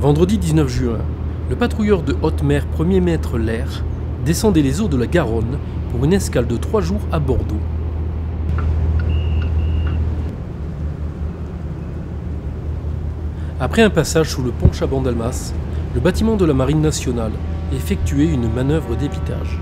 Vendredi 19 juin, le patrouilleur de haute mer 1er maître Lair descendait les eaux de la Garonne pour une escale de 3 jours à Bordeaux. Après un passage sous le pont Chaban-Delmas, le bâtiment de la Marine nationale effectuait une manœuvre d'évitage.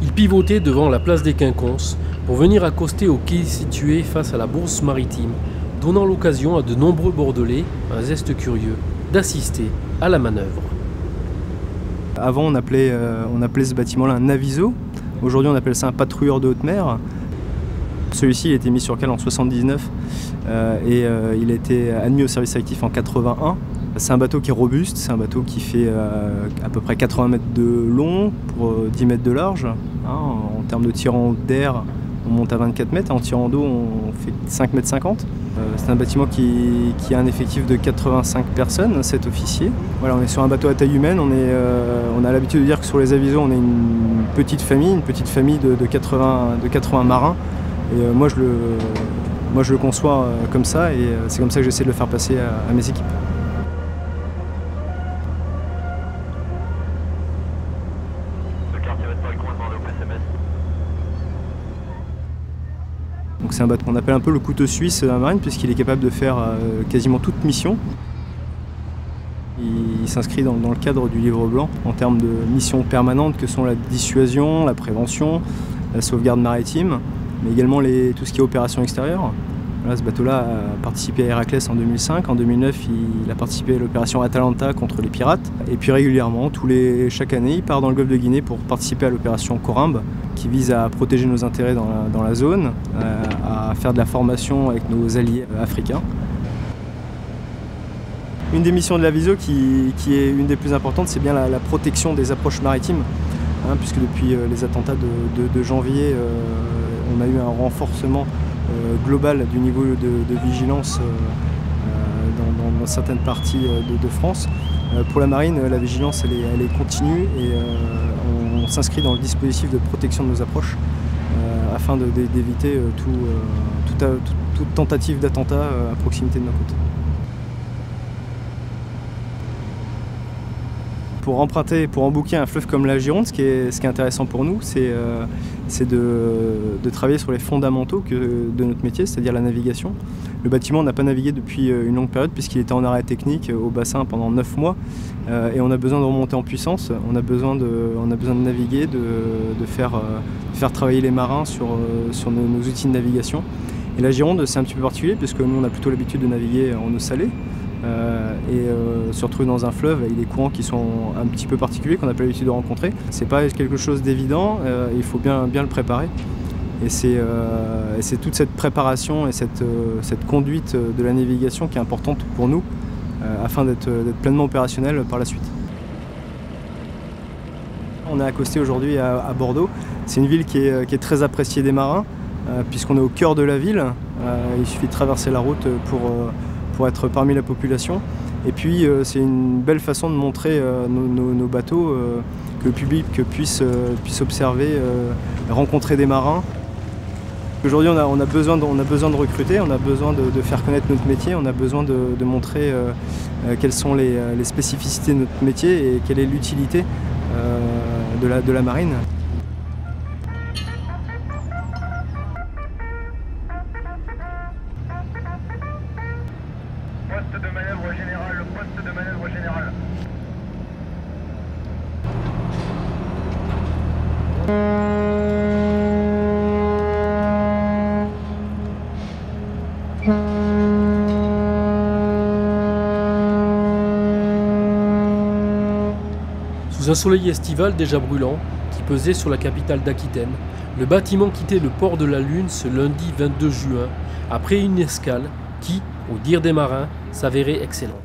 Il pivotait devant la place des Quinconces pour venir accoster au quai situé face à la Bourse maritime, donnant l'occasion à de nombreux Bordelais, un zeste curieux, d'assister à la manœuvre. Avant, on appelait ce bâtiment-là un aviso. Aujourd'hui, on appelle ça un patrouilleur de haute mer. Celui-ci, il a été mis sur cale en 1979 et il a été admis au service actif en 1981. C'est un bateau qui est robuste, c'est un bateau qui fait à peu près 80 mètres de long pour 10 mètres de large. En termes de tirant d'air, on monte à 24 mètres, en tirant d'eau, on fait 5,50 m. C'est un bâtiment qui a un effectif de 85 personnes, 7 officiers. Voilà, on est sur un bateau à taille humaine, on a l'habitude de dire que sur les avisos, on est une petite famille de 80 marins. Et moi je le conçois comme ça et c'est comme ça que j'essaie de le faire passer à mes équipes. Donc c'est un bateau qu'on appelle un peu le couteau suisse de la marine puisqu'il est capable de faire quasiment toute mission. Il s'inscrit dans le cadre du livre blanc en termes de missions permanentes que sont la dissuasion, la prévention, la sauvegarde maritime, mais également tout ce qui est opération extérieure. Voilà, ce bateau-là a participé à Héraclès en 2005. En 2009, il a participé à l'opération Atalanta contre les pirates. Et puis régulièrement, chaque année, il part dans le golfe de Guinée pour participer à l'opération Corimbe, qui vise à protéger nos intérêts dans la zone, à faire de la formation avec nos alliés africains. Une des missions de l'Aviso qui est une des plus importantes, c'est bien la protection des approches maritimes, puisque depuis les attentats de janvier, on a eu un renforcement global du niveau de vigilance dans certaines parties de France. Pour la marine, la vigilance elle est continue et on s'inscrit dans le dispositif de protection de nos approches afin d'éviter toute tentative d'attentat à proximité de nos côtes. Pour embouquer un fleuve comme la Gironde, ce qui est intéressant pour nous, c'est de travailler sur les fondamentaux de notre métier, c'est-à-dire la navigation. Le bâtiment n'a pas navigué depuis une longue période puisqu'il était en arrêt technique au bassin pendant 9 mois et on a besoin de remonter en puissance, on a besoin de naviguer, de faire travailler les marins sur nos outils de navigation. Et la Gironde, c'est un petit peu particulier puisque nous on a plutôt l'habitude de naviguer en eau salée. Se retrouver dans un fleuve avec des courants qui sont un petit peu particuliers qu'on n'a pas l'habitude de rencontrer. C'est pas quelque chose d'évident, il faut bien le préparer. Et c'est toute cette préparation et cette conduite de la navigation qui est importante pour nous afin d'être pleinement opérationnel par la suite. On est accosté aujourd'hui à Bordeaux. C'est une ville qui est très appréciée des marins puisqu'on est au cœur de la ville. Il suffit de traverser la route pour être parmi la population. Et puis c'est une belle façon de montrer nos bateaux, que le public puisse observer, rencontrer des marins. Aujourd'hui on a besoin de recruter, on a besoin de faire connaître notre métier, on a besoin de montrer quelles sont les spécificités de notre métier et quelle est l'utilité de la marine. Poste de manœuvre général, poste de manœuvre général. Sous un soleil estival déjà brûlant, qui pesait sur la capitale d'Aquitaine, le bâtiment quittait le port de la Lune ce lundi 22 juin, après une escale qui, au dire des marins, s'avérait excellente.